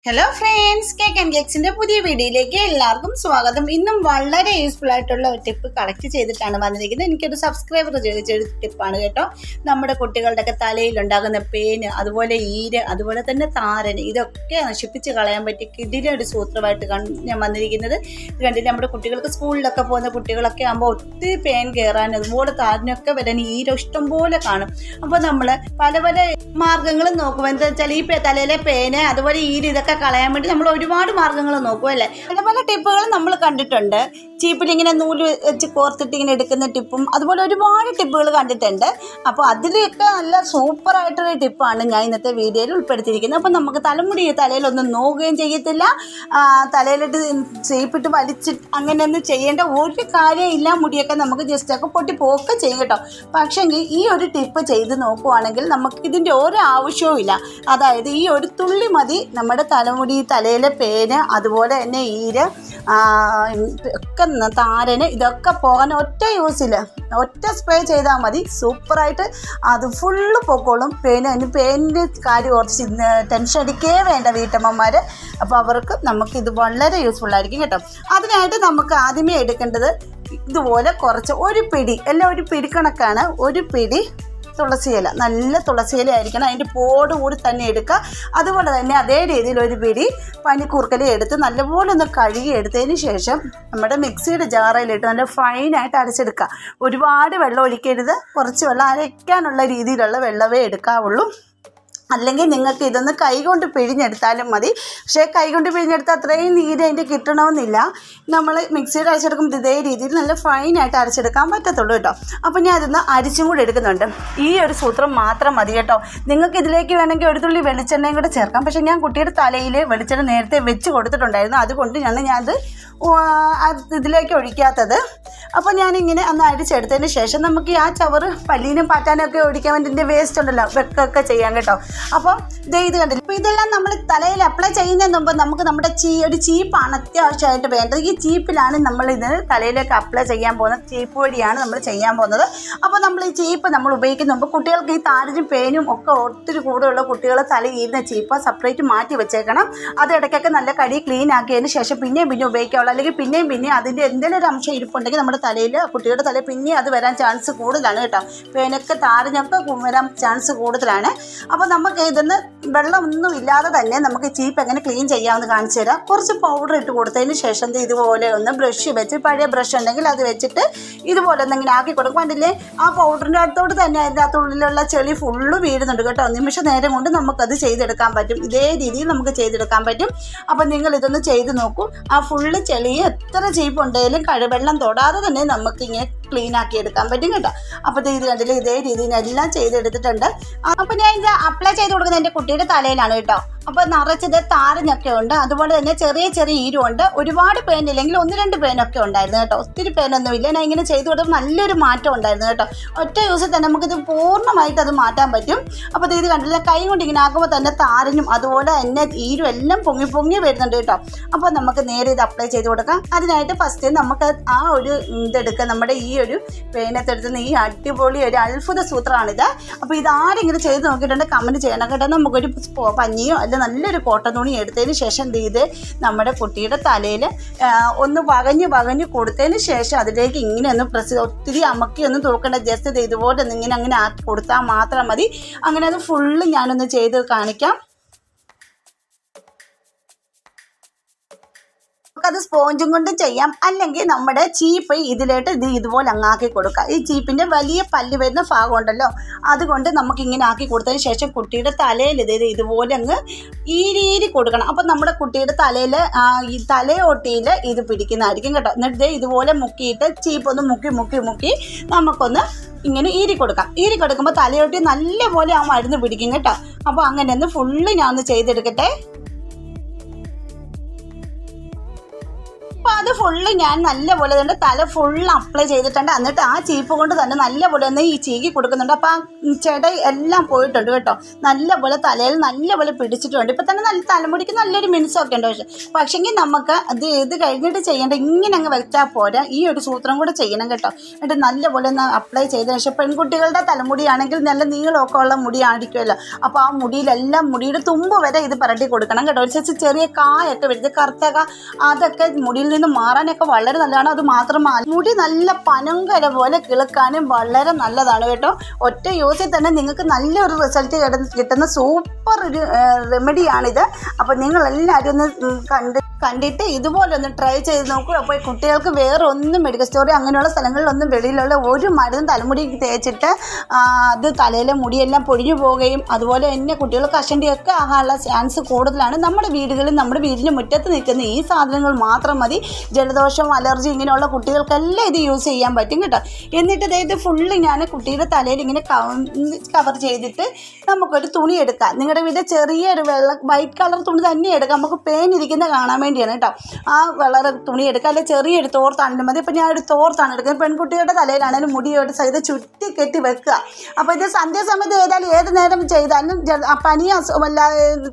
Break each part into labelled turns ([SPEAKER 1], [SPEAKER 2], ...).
[SPEAKER 1] Hello friends, cake and കേക്സിന്റെ പുതിയ വീഡിയോയിലേക്ക് എല്ലാവർക്കും സ്വാഗതം. ഇന്നും വളരെ യൂസ്ഫുൾ ആയിട്ടുള്ള ഒരു ടിപ്പ് കളക്ട് ചെയ്തിട്ടാണ് വന്നിരിക്കുന്നത്. എനിക്കൊരു സബ്സ്ക്രൈബർ ചോദിച്ചൊരു ടിപ്പാണ് കേട്ടോ. നമ്മുടെ കുട്ടികളുടെയൊക്കെ തലയിലുണ്ടാകുന്ന പേന്, അതുപോലെ ഈര്, അതുപോലെ തന്നെ താരന്, ഇതൊക്കെ നശിപ്പിച്ച് കളയാൻ പറ്റി കിടിലൊരു സൂത്രമായിട്ട് ഞാൻ വന്നിരിക്കുന്നത്. ഇത് കണ്ടിട്ട് നമ്മുടെ കുട്ടികൾക്ക് സ്കൂളിലൊക്കെ പോകുന്ന കുട്ടികളൊക്കെ ആകുമ്പോൾ ഒത്തിരി പേൻ കയറാൻ, അതുപോലെ താരനൊക്കെ വരാൻ ഈര ഇഷ്ടംപോലെ കാണും. അപ്പോൾ നമ്മൾ പല പല മാർഗങ്ങളും നോക്കും. എന്താ വെച്ചാൽ ഈ തലയിലെ പേന്, അതുപോലെ ഈര്, ഇതൊക്കെ കളയാൻ വേണ്ടി നമ്മൾ ഒരുപാട് മാർഗ്ഗങ്ങൾ നോക്കും അല്ലേ. പല പല ടിപ്പുകൾ നമ്മൾ കണ്ടിട്ടുണ്ട്. ചീപ്പിലിങ്ങനെ നൂല് വെച്ച് കോർത്തിട്ട് ഇങ്ങനെ എടുക്കുന്ന ടിപ്പും അതുപോലെ ഒരുപാട് ടിപ്പുകൾ കണ്ടിട്ടുണ്ട്. അപ്പോൾ അതിലൊക്കെ നല്ല സൂപ്പറായിട്ടൊരു ടിപ്പാണ് ഞാൻ ഇന്നത്തെ വീഡിയോയിൽ ഉൾപ്പെടുത്തിയിരിക്കുന്നത്. അപ്പോൾ നമുക്ക് തലമുടി തലയിലൊന്നും നോക്കുകയും ചെയ്യത്തില്ല, തലയിലിട്ട് ചീപ്പിട്ട് വലിച്ചിട്ട് അങ്ങനെയൊന്നും ചെയ്യേണ്ട ഒരു കാര്യമില്ല. മുടിയൊക്കെ നമുക്ക് ജസ്റ്റൊക്കെ പൊട്ടിപ്പോക്കെ ചെയ്യും കേട്ടോ. പക്ഷേങ്കിൽ ഈ ഒരു ടിപ്പ് ചെയ്ത് നോക്കുവാണെങ്കിൽ നമുക്ക് ഇതിൻ്റെ ഒരു ആവശ്യവും ഇല്ല. അതായത് ഈ ഒരു തുള്ളി മതി നമ്മുടെ തലമുടി, തലയിലെ പേന്, അതുപോലെ തന്നെ ഈര്, ഒക്കെ താരന്, ഇതൊക്കെ പോകാൻ ഒറ്റ യൂസിൽ ഒറ്റ സ്പ്രേ ചെയ്താൽ മതി. സൂപ്പറായിട്ട് അത് ഫുള്ള് പൊക്കോളും. പേനിൻ്റെ കാര്യം കുറച്ച് ടെൻഷൻ അടിക്കേ വേണ്ട വീട്ടമ്മമാർ. അപ്പോൾ അവർക്ക് നമുക്കിത് വളരെ യൂസ്ഫുള്ളായിരിക്കും കേട്ടോ. അതിനായിട്ട് നമുക്ക് ആദ്യമേ എടുക്കേണ്ടത് ഇതുപോലെ കുറച്ച് ഒരു പിടി, എല്ലാം ഒരു പിടി കണക്കാണ്, ഒരു പിടി തുളസിയില, നല്ല തുളസിയില ആയിരിക്കണം. അതിൻ്റെ പോട് കൂടി തന്നെ എടുക്കുക. അതുപോലെ തന്നെ അതേ രീതിയിൽ ഒരു പിടി പനിക്കൂർക്കല എടുത്ത് നല്ലപോലെ ഒന്ന് കഴുകി എടുത്തതിന് ശേഷം നമ്മുടെ മിക്സിയുടെ ജാറിലിട്ട് നല്ല ഫൈനായിട്ട് അരച്ചെടുക്കുക. ഒരുപാട് വെള്ളം ഒഴിക്കരുത്, കുറച്ച് വെള്ളം അരയ്ക്കാനുള്ള രീതിയിലുള്ള വെള്ളമേ എടുക്കാവുള്ളൂ. അല്ലെങ്കിൽ നിങ്ങൾക്ക് ഇതൊന്ന് കൈകൊണ്ട് പിഴിഞ്ഞെടുത്താലും മതി. പക്ഷേ കൈകൊണ്ട് പിഴിഞ്ഞെടുത്താൽ അത്രയും നീര് അതിൻ്റെ കിട്ടണമെന്നില്ല. നമ്മൾ മിക്സിയിൽ അരച്ചെടുക്കുമ്പോൾ ഇതേ രീതിയിൽ നല്ല ഫൈനായിട്ട് അരച്ചെടുക്കാൻ പറ്റത്തുള്ളൂ കേട്ടോ. അപ്പോൾ ഞാൻ അതൊന്ന് അരിച്ചും കൂടി എടുക്കുന്നുണ്ട്. ഈ ഒരു സൂത്രം മാത്രം മതി കേട്ടോ. നിങ്ങൾക്ക് ഇതിലേക്ക് വേണമെങ്കിൽ ഒരു തുള്ളി വെളിച്ചെണ്ണയും കൂടെ ചേർക്കാം. പക്ഷേ ഞാൻ കുട്ടിയുടെ തലയിൽ വെളിച്ചെണ്ണ നേരത്തെ വെച്ച് കൊടുത്തിട്ടുണ്ടായിരുന്നു, അതുകൊണ്ട് ഞാനത് ഇതിലേക്ക് ഒഴിക്കാത്തത്. അപ്പോൾ ഞാനിങ്ങനെ ഒന്ന് അരിച്ചെടുത്തതിന് ശേഷം നമുക്ക് ആ ചവറ് പല്ലീനും പാറ്റാനും ഒക്കെ ഒഴിക്കാൻ വേണ്ടി ഇതിൻ്റെ വേസ്റ്റ് ഉണ്ടല്ലോ, വെക്കൊക്കെ ചെയ്യാം കേട്ടോ. അപ്പോൾ ഇത് കണ്ടില്ല. അപ്പോൾ ഇതെല്ലാം നമ്മൾ തലയിൽ അപ്ലൈ ചെയ്യുന്നതിന് മുമ്പ് നമുക്ക് നമ്മുടെ ഒരു ചീപ്പാണ് അത്യാവശ്യമായിട്ട് വേണ്ടത്. ഈ ചീപ്പിലാണ് നമ്മളിത് തലയിലേക്ക് അപ്ലൈ ചെയ്യാൻ പോകുന്നത്. ചീപ്പ് വഴിയാണ് നമ്മൾ ചെയ്യാൻ പോകുന്നത്. അപ്പോൾ നമ്മൾ ഈ ചീപ്പ് നമ്മൾ ഉപയോഗിക്കുന്ന മുമ്പ് കുട്ടികൾക്ക് ഈ താരനും പേനും ഒക്കെ ഒത്തിരി കൂടുതലുള്ള കുട്ടികളെ തലയിരുന്ന ചീപ്പ് സെപ്പറേറ്റ് മാറ്റി വെച്ചേക്കണം. അത് ഇടയ്ക്കൊക്കെ നല്ല കടി ക്ലീൻ ആക്കിയതിന് ശേഷം പിന്നെയും ഉപയോഗിക്കാവുള്ളൂ. അല്ലെങ്കിൽ പിന്നെയും അതിൻ്റെ എന്തെങ്കിലും ഒരു അംശം ഇരിപ്പുണ്ടെങ്കിൽ നമ്മുടെ തലയിൽ, കുട്ടികളുടെ തലയിൽ പിന്നെയും അത് വരാൻ ചാൻസ് കൂടുതലാണ് കേട്ടോ. പേനൊക്കെ താരനൊക്കെ വരാൻ ചാൻസ് കൂടുതലാണ്. അപ്പോൾ നമുക്ക് ഇതൊന്ന് വെള്ളമൊന്നും ഇല്ലാതെ തന്നെ നമുക്ക് ചീപ്പ് എങ്ങനെ ക്ലീൻ ചെയ്യാമെന്ന് കാണിച്ചു തരാം. കുറച്ച് പൗഡർ ഇട്ട് കൊടുത്തതിന് ശേഷം ഇതുപോലെ ഒന്ന് ബ്രഷ് വെച്ച്, പഴയ ബ്രഷ് ഉണ്ടെങ്കിൽ അത് വെച്ചിട്ട് ഇതുപോലെ ഒന്നിങ്ങനെ ആക്കി കൊടുക്കും. കണ്ടില്ലേ, ആ പൗഡറിൻ്റെ അടുത്തോട്ട് തന്നെ അതിൻ്റെ അകത്തുള്ളിലുള്ള ചെളി ഫുള്ള് വീഴുന്നുണ്ട് കേട്ടോ. നിമിഷ നേരം കൊണ്ട് നമുക്കത് ചെയ്തെടുക്കാൻ പറ്റും. ഇതേ രീതിയിൽ നമുക്ക് ചെയ്തെടുക്കാൻ പറ്റും. അപ്പം നിങ്ങൾ ഇതൊന്ന് ചെയ്ത് നോക്കൂ. ആ ഫുള്ള് ചെളി എത്ര ചീപ്പ് ഉണ്ടെങ്കിലും വെള്ളം തൊടാതെ തന്നെ നമുക്കിങ്ങനെ ക്ലീൻ ആക്കി എടുക്കാൻ പറ്റും കേട്ടോ. അപ്പോൾ ഇത് കണ്ടില്ലേ, ഇതേ രീതിയിൽ എല്ലാം ചെയ്തെടുത്തിട്ടുണ്ട്. അപ്പോൾ ഞാൻ ഇത് അപ്ലൈ ചെയ്ത് കൊടുക്കുന്നത് എൻ്റെ കുട്ടിയുടെ തലയിലാണ് കേട്ടോ. അപ്പോൾ നിറച്ചത് താരനൊക്കെ ഉണ്ട്, അതുപോലെ തന്നെ ചെറിയ ചെറിയ ഈരുമുണ്ട്. ഒരുപാട് പേനില്ലെങ്കിൽ 1-2 പേനൊക്കെ ഉണ്ടായിരുന്നു കേട്ടോ. ഒത്തിരി പേനൊന്നുമില്ല. ഞാൻ ഇങ്ങനെ ചെയ്ത് കൊടുത്തപ്പോൾ നല്ലൊരു മാറ്റം ഉണ്ടായിരുന്നു കേട്ടോ. ഒറ്റ യൂസിൽ തന്നെ നമുക്കിത് പൂർണ്ണമായിട്ട് അത് മാറ്റാൻ പറ്റും. അപ്പോൾ ഇത് കണ്ടില്ല, കൈ കൊണ്ട് ഇങ്ങനെ ആക്കുമ്പോൾ തന്നെ താരനും അതുപോലെ തന്നെ ഈരും എല്ലാം പൊങ്ങി വരുന്നുണ്ട് കേട്ടോ. അപ്പോൾ നമുക്ക് നേരെ ഇത് അപ്ലൈ ചെയ്ത് കൊടുക്കാം. അതിനായിട്ട് ഫസ്റ്റ് നമുക്ക് ആ ഒരു ഇതെടുക്കുക, നമ്മുടെ ഈ ഒരു പേനത്തെടുത്തുന്ന ഈ അടിപൊളി ഒരു അത്ഭുത സൂത്രമാണിത്. അപ്പോൾ ഇതാരെങ്കിലും ചെയ്ത് നോക്കിയിട്ടുണ്ട് കമൻറ്റ് ചെയ്യണം കേട്ടോ. നമുക്കൊരു പഞ്ഞിയോ അല്ല നല്ലൊരു കോട്ടൺ തുണി എടുത്തതിന് ശേഷം ഇത് നമ്മുടെ കുട്ടിയുടെ തലയിൽ ഒന്ന് വകഞ്ഞ് കൊടുത്തതിന് ശേഷം അതിലേക്ക് ഇങ്ങനെ ഒന്ന് ഒത്തിരി അമക്കി ഒന്നും തൂക്കേണ്ട, ജസ്റ്റ് ഇതുപോലെ ഇങ്ങനെ അങ്ങനെ ആക്കി കൊടുത്താൽ മാത്രം മതി. അങ്ങനെ അത് ഫുള്ള് ഞാനൊന്ന് ചെയ്ത് കാണിക്കാം. അത് സ്പോഞ്ചും കൊണ്ടും ചെയ്യാം, അല്ലെങ്കിൽ നമ്മുടെ ചീപ്പ് ഇതിലായിട്ട് ഇതുപോലെ അങ്ങാക്കി കൊടുക്കുക. ഈ ചീപ്പിൻ്റെ വലിയ പല്ല് വരുന്ന ഭാഗം ഉണ്ടല്ലോ, അതുകൊണ്ട് നമുക്കിങ്ങനെ ആക്കി കൊടുത്തതിന് ശേഷം കുട്ടിയുടെ തലയിൽ ഇതുപോലെ അങ്ങ് ഈരി കൊടുക്കണം. അപ്പം നമ്മുടെ കുട്ടിയുടെ തലയിൽ ഈ തലയോട്ടിയിൽ ഇത് പിടിക്കുന്നതായിരിക്കും കേട്ടോ. എന്നിട്ട് ഇതുപോലെ മുക്കിയിട്ട് ചീപ്പൊന്ന് മുക്കി നമുക്കൊന്ന് ഇങ്ങനെ ഈരി കൊടുക്കുമ്പോൾ തലയോട്ടി നല്ലപോലെ ആ മരുന്ന് പിടിക്കും കേട്ടോ. അപ്പോൾ അങ്ങനെ ഒന്ന് ഫുള്ള് ഞാൻ ഒന്ന് ചെയ്തെടുക്കട്ടെ. അപ്പോൾ അത് ഫുള്ള് ഞാൻ നല്ലപോലെ തന്നെ തല ഫുള്ള് അപ്ലൈ ചെയ്തിട്ടുണ്ട്. എന്നിട്ട് ആ ചീപ്പ് കൊണ്ട് തന്നെ നല്ലപോലെ ഒന്ന് ഈ ചീകി കൊടുക്കുന്നുണ്ട്. അപ്പോൾ ആ ചെട എല്ലാം പോയിട്ടുണ്ട് കേട്ടോ. നല്ലപോലെ തലയിൽ നല്ലപോലെ പിടിച്ചിട്ടുണ്ട്. ഇപ്പോൾ തന്നെ നല്ല തലമുടിക്ക് നല്ലൊരു മിനുസമൊക്കെ ഉണ്ട്. പക്ഷേങ്കിൽ നമുക്ക് ഇത് കഴിഞ്ഞിട്ട് ചെയ്യേണ്ട ഇങ്ങനെ അങ്ങ് വെച്ചാൽ പോരാ, ഈ ഒരു സൂത്രം കൂടെ ചെയ്യണം കേട്ടോ. എന്നിട്ട് നല്ലപോലെ ഒന്ന് അപ്ലൈ ചെയ്തതിന് ശേഷം പെൺകുട്ടികളുടെ തലമുടിയാണെങ്കിൽ നല്ല നീളമൊക്കെ ഉള്ള മുടിയായിരിക്കുമല്ലോ. അപ്പോൾ ആ മുടിയിലെല്ലാം മുടിയുടെ തുമ്പ് വരെ ഇത് പരട്ടി കൊടുക്കണം കേട്ടോ. ഒരു ചേച്ചി ചെറിയ കായൊക്കെ വരുന്നത് കറുത്തക അതൊക്കെ മുടിയിൽ നിന്ന് മാറാനൊക്കെ വളരെ നല്ലതാണ്. അത് മാത്രമല്ല മുടി നല്ല പനങ്കര പോലെ കിളുക്കാനും വളരെ നല്ലതാണ് കേട്ടോ. ഒറ്റ യൂസിൽ തന്നെ നിങ്ങൾക്ക് നല്ലൊരു റിസൾട്ട് കിട്ടുന്ന സൂപ്പർ ഒരു റെമഡിയാണിത്. അപ്പോൾ നിങ്ങളെല്ലാവരും ഒന്ന് കണ്ടിട്ട് ഇതുപോലെ ഒന്ന് ട്രൈ ചെയ്ത് നോക്കൂ. അപ്പോൾ കുട്ടികൾക്ക് വേറെ ഒന്നും മെഡിക്കൽ സ്റ്റോറി അങ്ങനെയുള്ള സ്ഥലങ്ങളിലൊന്നും വെളിയിലുള്ള ഒരു മരുന്നും തലമുടി തേച്ചിട്ട് അത് തലയിലെ മുടിയെല്ലാം പൊഴിഞ്ഞു പോവുകയും അതുപോലെ തന്നെ കുട്ടികൾ കഷണ്ടിയൊക്കെ ആകാനുള്ള ചാൻസ് കൂടുതലാണ്. നമ്മുടെ വീടുകളിൽ നമ്മുടെ വീടിന് മുറ്റത്ത് നിൽക്കുന്ന ഈ സാധനങ്ങൾ മാത്രം മതി. ജലദോഷം അലർജി ഇങ്ങനെയുള്ള കുട്ടികൾക്കെല്ലാം ഇത് യൂസ് ചെയ്യാൻ പറ്റും കേട്ടോ. എന്നിട്ട് ഇത് ഫുള്ള് ഞാൻ കുട്ടിയുടെ തലയിൽ ഇങ്ങനെ കവർ ചെയ്തിട്ട് നമുക്കൊരു തുണി എടുക്കാം. നിങ്ങളുടെ വീട്ടിൽ ചെറിയൊരു വൈറ്റ് കളർ തുണി തന്നെ എടുക്കാം. നമുക്ക് പേനിരിക്കുന്ന കാണാൻ വേണ്ടിയാണ് കേട്ടോ. ആ കളർ തുണി എടുക്കുക, അല്ലെങ്കിൽ ചെറിയൊരു തോർത്താണ് മതി. ഇപ്പോൾ ഞാനൊരു തോർത്താണ് എടുക്കുന്നത്. പെൺകുട്ടിയുടെ തലയിലാണെങ്കിലും മുടിയോട് സഹിതം ചുറ്റി കെട്ടി വെക്കുക. അപ്പോൾ ഇത് സന്ധ്യാസമയത്ത് ചെയ്താൽ ഏത് നേരം ചെയ്താലും പനി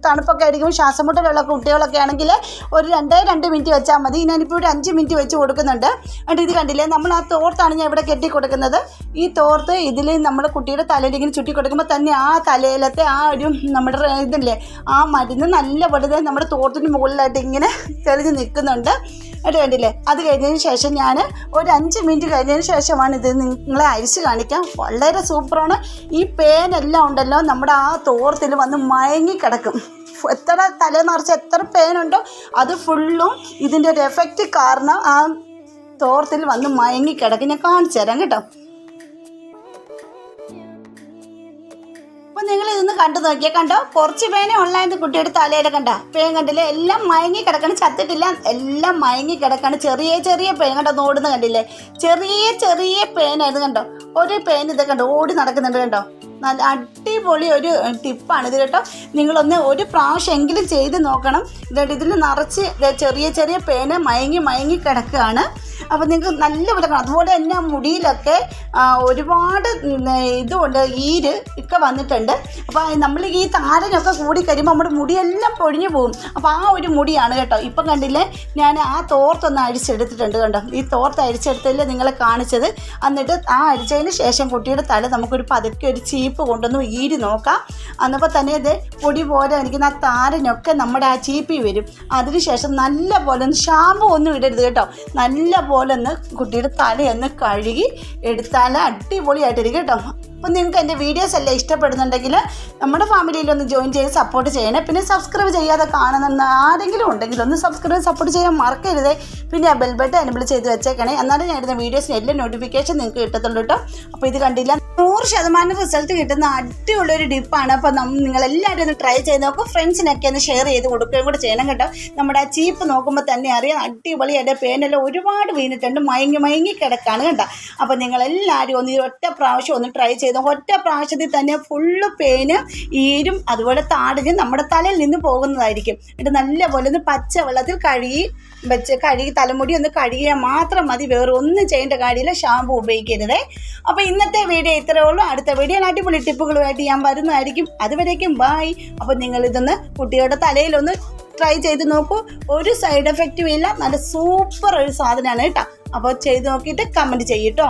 [SPEAKER 1] തണുപ്പൊക്കെ ആയിരിക്കും. ശ്വാസമുട്ടലുള്ള കുട്ടികളൊക്കെ ആണെങ്കിൽ ഒരു 2 മിനിറ്റ് വെച്ചാൽ മതി. ഞാനിപ്പോൾ ഒരു 5 മിനിറ്റ് വെച്ച് കൊടുക്കുന്നുണ്ട്. എന്നിട്ട് ഇത് കണ്ടില്ലേ, നമ്മൾ ആ തോർത്താണ് ഞാൻ ഇവിടെ കെട്ടി കൊടുക്കുന്നത്. ഈ തോർത്ത് ഇതിൽ നമ്മുടെ കുട്ടിയുടെ തലയിൽ ഇങ്ങനെ ചുറ്റി കൊടുക്കുമ്പോൾ തന്നെ ആ തലയിലത്തെ ആ ഒരു നമ്മുടെ ഇതില്ലേ ആ മരുന്ന് നല്ലപോലെ നമ്മുടെ തോർത്തിന് മുകളിലായിട്ട് ഇങ്ങനെ തെളിഞ്ഞ് നിൽക്കുന്നുണ്ട്. എന്നിട്ട് കണ്ടില്ലേ, അത് കഴിഞ്ഞതിന് ശേഷം ഞാൻ ഒരു 5 മിനിറ്റ് കഴിഞ്ഞതിന് ശേഷമാണ് ഇത് നിങ്ങളെ അരിച്ച് കാണിക്കാം. വളരെ സൂപ്പറാണ്. ഈ പേനെല്ലാം ഉണ്ടല്ലോ നമ്മുടെ ആ തോർത്തിൽ വന്ന് മയങ്ങി കിടക്കും. എത്ര തല നിറച്ച് എത്ര പേനുണ്ടോ അത് ഫുള്ളും ഇതിൻ്റെ ഒരു എഫക്റ്റ് കാരണം ആ തോർത്തിൽ വന്ന് മയങ്ങി കിടക്കും. ഞാൻ കാണിച്ചു തരാം കേട്ടോ. അപ്പോൾ നിങ്ങൾ ഇതൊന്ന് കണ്ടു നോക്കിയാൽ കണ്ടോ, കുറച്ച് പേനെ ഉള്ളായിരുന്നു കുട്ടിയുടെ തലയിൽ. കണ്ട പേൻ കണ്ടില്ലേ, എല്ലാം മയങ്ങി കിടക്കണം, ചത്തിട്ടില്ല, എല്ലാം മയങ്ങി കിടക്കാണ്. ചെറിയ ചെറിയ പേൻ കണ്ടോ, ഓടുന്ന കണ്ടില്ലേ, ചെറിയ ചെറിയ പേനായിരുന്നു കണ്ടോ. ഒരു പേൻ ഇത് കണ്ടോ ഓടി നടക്കുന്നുണ്ട് കണ്ടോ. നല്ല അടിപൊളി ഒരു ടിപ്പാണിത് കേട്ടോ. നിങ്ങളൊന്ന് ഒരു പ്രാവശ്യമെങ്കിലും ചെയ്ത് നോക്കണം. ഇതിൽ നിറച്ച് ചെറിയ ചെറിയ പേന മയങ്ങി കിടക്കുകയാണ്. അപ്പോൾ നിങ്ങൾക്ക് നല്ലപോലെ കാണാം. അതുപോലെ തന്നെ മുടിയിലൊക്കെ ഒരുപാട് ഇതുകൊണ്ട് ഈര് ഒക്കെ വന്നിട്ടുണ്ട്. അപ്പോൾ നമ്മൾ ഈ താരനൊക്കെ കൂടി കഴിയുമ്പോൾ നമ്മുടെ മുടിയെല്ലാം പൊഴിഞ്ഞു പോകും. അപ്പോൾ ആ ഒരു മുടിയാണ് കേട്ടോ. ഇപ്പം കണ്ടില്ലേ, ഞാൻ ആ തോർത്തൊന്ന് അഴിച്ചെടുത്തിട്ടുണ്ട് കണ്ടോ. ഈ തോർത്ത് അഴിച്ചെടുത്തല്ലേ നിങ്ങളെ കാണിച്ചത്. എന്നിട്ട് ആ അഴിച്ചതിന് ശേഷം കുട്ടിയുടെ തല നമുക്കൊരു പതുക്കെ ഒരു ചീപ്പ് കൊണ്ടൊന്ന് ഈരി നോക്കാം. അന്നപ്പോൾ തന്നെ ഇത് പൊടി പോലെ എനിക്കുന്ന ആ താരനൊക്കെ നമ്മുടെ ആ ചീപ്പി വരും. അതിനുശേഷം നല്ല പോലെ ഒന്ന് ഷാമ്പു ഒന്നും ഇടരുത് കേട്ടോ. നല്ല പോലെ ഒന്ന് കുട്ടിയുടെ തലയൊന്ന് കഴുകി എടുത്താൽ അടിപൊളിയായിട്ടിരിക്കും കേട്ടോ. അപ്പോൾ നിങ്ങൾക്ക് എൻ്റെ വീഡിയോസ് എല്ലാം ഇഷ്ടപ്പെടുന്നുണ്ടെങ്കിൽ നമ്മുടെ ഫാമിലിയിലൊന്ന് ജോയിൻ ചെയ്ത് സപ്പോർട്ട് ചെയ്യണേ. പിന്നെ സബ്സ്ക്രൈബ് ചെയ്യാതെ കാണുന്ന ആരെങ്കിലും ഉണ്ടെങ്കിൽ ഒന്ന് സപ്പോർട്ട് ചെയ്യാൻ മറക്കരുത്. പിന്നെ ആ ബെൽ ബട്ടൺ എനേബിൾ ചെയ്ത് വെച്ചേക്കണേ. എന്നാലും ഞാൻ ഇടുന്ന വീഡിയോസിന് എല്ലാ നോട്ടിഫിക്കേഷൻ നിങ്ങൾക്ക് കിട്ടത്തുള്ളൂ കേട്ടോ. അപ്പോൾ ഇത് കണ്ടില്ല, 100% റിസൾട്ട് കിട്ടുന്ന അടിപൊളിയൊരു ഡിപ്പാണ്. അപ്പോൾ നിങ്ങളെല്ലാവരും ഒന്ന് ട്രൈ ചെയ്ത് നോക്കും. ഫ്രണ്ട്സിനൊക്കെ ഒന്ന് ഷെയർ ചെയ്ത് കൊടുക്കുകയും കൂടെ ചെയ്യണം കേട്ടോ. നമ്മുടെ ആ ചീപ്പ് നോക്കുമ്പോൾ തന്നെ അറിയാം അടിപൊളിയായിട്ട് പേനെല്ലാം ഒരുപാട് വീണിട്ടുണ്ട്, മയങ്ങി കിടക്കാണ് കേട്ടോ. അപ്പോൾ നിങ്ങളെല്ലാവരും ഒന്ന് ഒറ്റ പ്രാവശ്യം ഒന്ന് ട്രൈ ചെയ്ത് ഒറ്റ പ്രാവശ്യത്തിൽ തന്നെ ഫുള്ള് പേന് ഈരും അതുപോലെ താടിന് നമ്മുടെ തലയിൽ നിന്ന് പോകുന്നതായിരിക്കും. എന്നിട്ട് നല്ലപോലെ ഒന്ന് പച്ച വെള്ളത്തിൽ കഴുകി തലമുടി ഒന്ന് കഴുകിയാൽ മാത്രം മതി. വേറെ ഒന്നും ചെയ്യേണ്ട കാര്യമില്ല, ഷാമ്പു ഉപയോഗിക്കരുതേ. അപ്പോൾ ഇന്നത്തെ വീഡിയോ ഇത്രയേ ഉള്ളൂ. അടുത്ത വീഡിയോ അടിപൊളി ടിപ്പുകളുമായിട്ട് ഞാൻ വരുന്നതായിരിക്കും. അതുവരേക്കും ബായ്. അപ്പോൾ നിങ്ങളിതൊന്ന് കുട്ടികളുടെ തലയിലൊന്ന് ട്രൈ ചെയ്ത് നോക്കൂ. ഒരു സൈഡ് എഫക്റ്റും ഇല്ല, നല്ല സൂപ്പർ ഒരു സാധനമാണ് കേട്ടോ. അപ്പോൾ ചെയ്ത് നോക്കിയിട്ട് കമൻറ്റ് ചെയ്യട്ടോ.